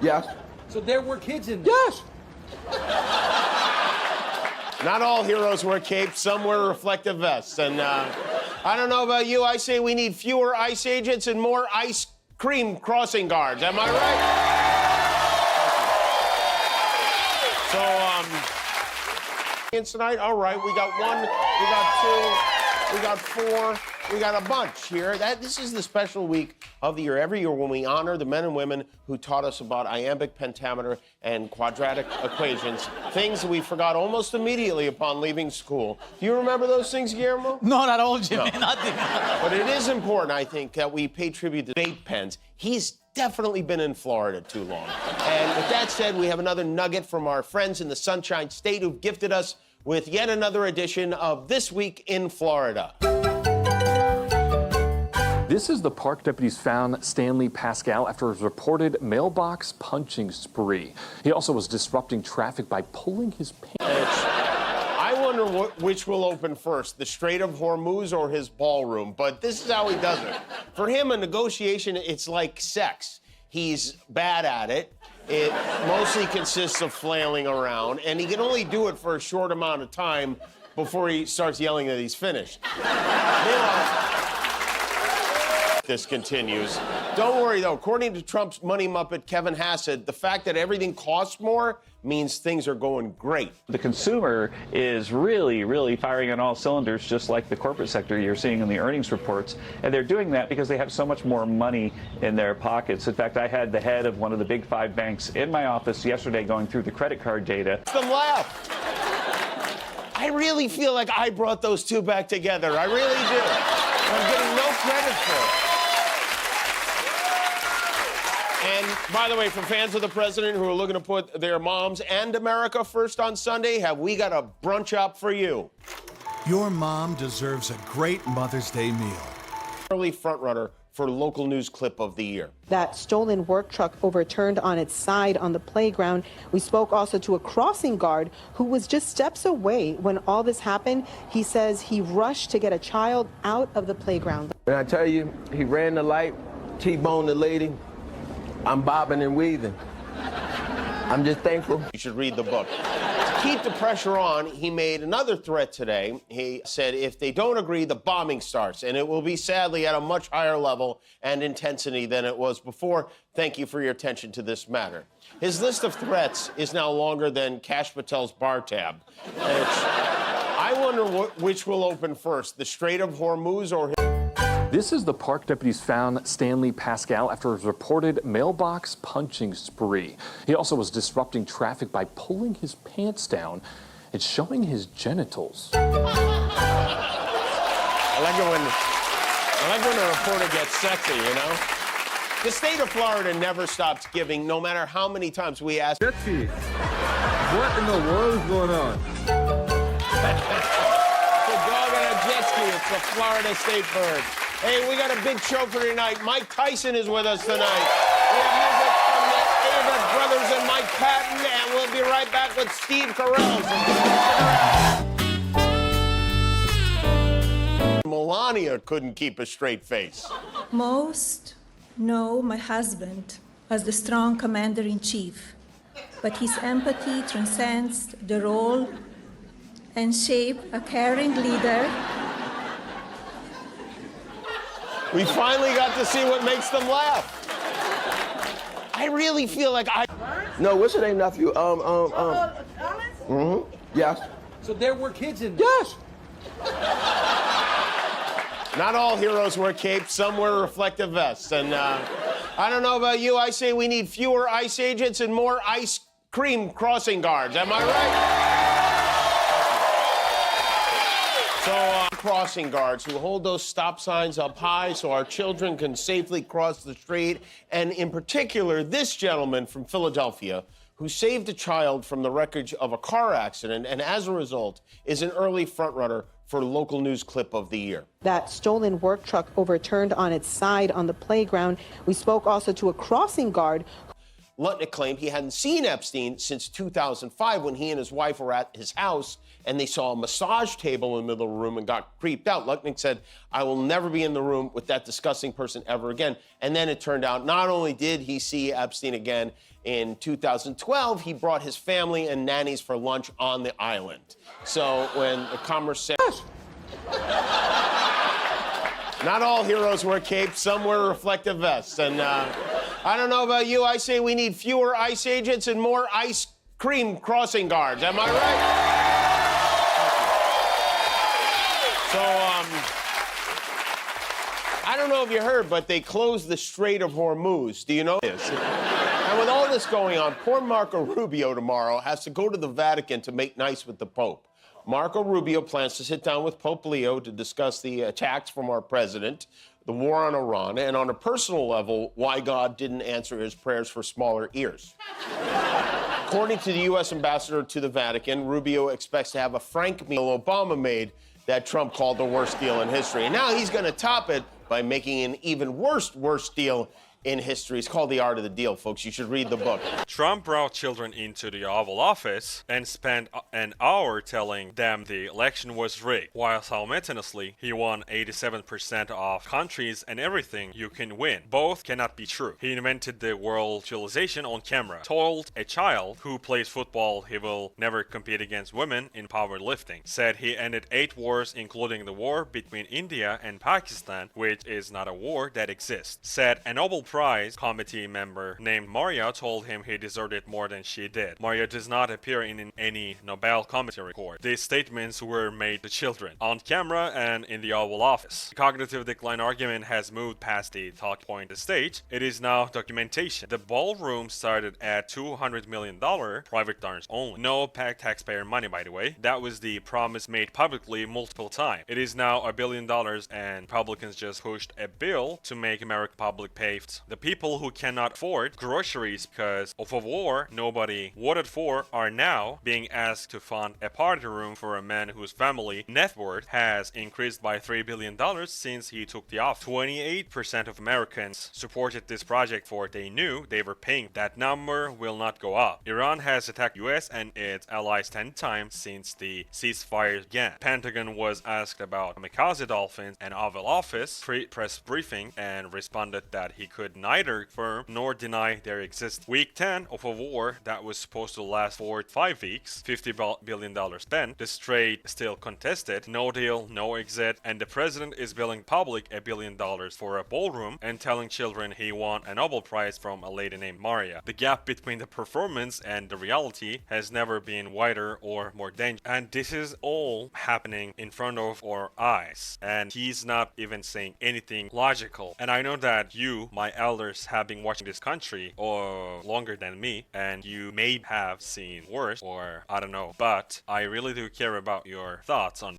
Yes. So there were kids in. Yes. Not all heroes wear capes, some wear reflective vests. And I don't know about you, I say we need fewer ICE agents and more ice cream crossing guards. Am I right? So, tonight, all right, we got one, we got two, we got four, we got a bunch here. This is the special week of the year, every year when we honor the men and women who taught us about iambic pentameter and quadratic equations, things that we forgot almost immediately upon leaving school. Do you remember those things, Guillermo? Not at all, Jimmy, No. nothing. But it is important, I think, that we pay tribute to vape pens. He's definitely been in Florida too long. And with that said, we have another nugget from our friends in the Sunshine State who've gifted us with yet another edition of This Week in Florida. This is the park deputies found Stanley Pascal after his reported mailbox punching spree. He also was disrupting traffic by pulling his pants. I wonder which will open first, the Strait of Hormuz or his ballroom, but this is how he does it. For him, a negotiation, it's like sex. He's bad at it. It mostly consists of flailing around, and he can only do it for a short amount of time before he starts yelling that he's finished. This continues. Don't worry, though. According to Trump's money muppet, Kevin Hassett, the fact that everything costs more means things are going great. The consumer is really firing on all cylinders, just like the corporate sector you're seeing in the earnings reports. And they're doing that because they have so much more money in their pockets. In fact, I had the head of one of the big 5 banks in my office yesterday going through the credit card data. Them laugh. I really feel like I brought those two back together. I really do. I'm getting no credit for it. And by the way, for fans of the president who are looking to put their moms and America first on Sunday, have we got a brunch up for you? Your mom deserves a great Mother's Day meal. Early frontrunner for local news clip of the year. That stolen work truck overturned on its side on the playground. We spoke also to a crossing guard who was just steps away when all this happened. He says he rushed to get a child out of the playground. And I tell you, he ran the light, T-boned the lady. I'm bobbing and weaving. I'm just thankful. You should read the book. To keep the pressure on, he made another threat today. He said if they don't agree, the bombing starts, and it will be sadly at a much higher level and intensity than it was before. Thank you for your attention to this matter. His list of threats is now longer than Kash Patel's bar tab. I wonder which will open first, the Strait of Hormuz or his... This is the park deputies found Stanley Pascal after his reported mailbox punching spree. He also was disrupting traffic by pulling his pants down and showing his genitals. I like when a reporter gets sexy, you know? The state of Florida never stops giving, no matter how many times we ask. Jet ski. What in the world is going on? It's a dog and a jet ski. It's the Florida state bird. Hey, we got a big show for tonight. Mike Tyson is with us tonight. We have music from the Avett Brothers and Mike Patton, and we'll be right back with Steve Carell. Melania couldn't keep a straight face. Most know my husband as the strong commander-in-chief, but his empathy transcends the role and shape a caring leader. We finally got to see what makes them laugh. I really feel like No, what's your name, nephew? Yes. So there were kids in. Yes. Not all heroes wear capes, some wear reflective vests. And I don't know about you, I say we need fewer ICE agents and more ice cream crossing guards. Am I right? So, crossing guards who hold those stop signs up high so our children can safely cross the street. And in particular, this gentleman from Philadelphia who saved a child from the wreckage of a car accident and as a result is an early frontrunner for local news clip of the year. That stolen work truck overturned on its side on the playground. We spoke also to a crossing guard. Lutnik claimed he hadn't seen Epstein since 2005 when he and his wife were at his house and they saw a massage table in the middle of the room and got creeped out. Lutnik said, "I will never be in the room with that disgusting person ever again." And then it turned out not only did he see Epstein again in 2012, he brought his family and nannies for lunch on the island. So when the Commerce Secretary... Not all heroes wear capes, some wear reflective vests. And I don't know about you, I say we need fewer ICE agents and more ice cream crossing guards. Am I right? So, I don't know if you heard, but they closed the Strait of Hormuz. Do you know this? And with all this going on, poor Marco Rubio tomorrow has to go to the Vatican to make nice with the Pope. Marco Rubio plans to sit down with Pope Leo to discuss the attacks from our president, the war on Iran, and on a personal level, why God didn't answer his prayers for smaller ears. According to the U.S. ambassador to the Vatican, Rubio expects to have a Frank meal Obama made that Trump called the worst deal in history. And now he's going to top it by making an even worse deal in history. It's called The Art of the Deal, folks. You should read the book. Trump brought children into the Oval Office and spent an hour telling them the election was rigged, while simultaneously he won 87% of countries and everything you can win. Both cannot be true. He invented the world civilization on camera, told a child who plays football he will never compete against women in powerlifting, said he ended 8 wars including the war between India and Pakistan, which is not a war that exists, said a Nobel Prize committee member named Maria told him he deserved it more than she did. Maria does not appear in any Nobel Committee report. These statements were made to children, on camera and in the Oval Office. The cognitive decline argument has moved past the talking point stage. It is now documentation. The ballroom started at $200 million, private donors only. No taxpayer money, by the way. That was the promise made publicly multiple times. It is now $1 billion, and Republicans just pushed a bill to make American public pay the people who cannot afford groceries because of a war nobody voted for are now being asked to fund a party room for a man whose family net worth has increased by $3 billion since he took the office. 28% of Americans supported this project for they knew they were paying. That number will not go up. Iran has attacked US and its allies 10 times since the ceasefire began. Pentagon was asked about kamikaze dolphins and Oval Office press briefing and responded that he could neither confirm nor deny their existence. Week 10 of a war that was supposed to last 4 to 5 weeks, $50 billion spent, the Strait still contested, no deal, no exit, and the president is billing public $1 billion for a ballroom and telling children he won a Nobel Prize from a lady named Maria. The gap between the performance and the reality has never been wider or more dangerous. And this is all happening in front of our eyes. And he's not even saying anything logical. And I know that you, my elders, have been watching this country or longer than me, and you may have seen worse, or I don't know, but I really do care about your thoughts on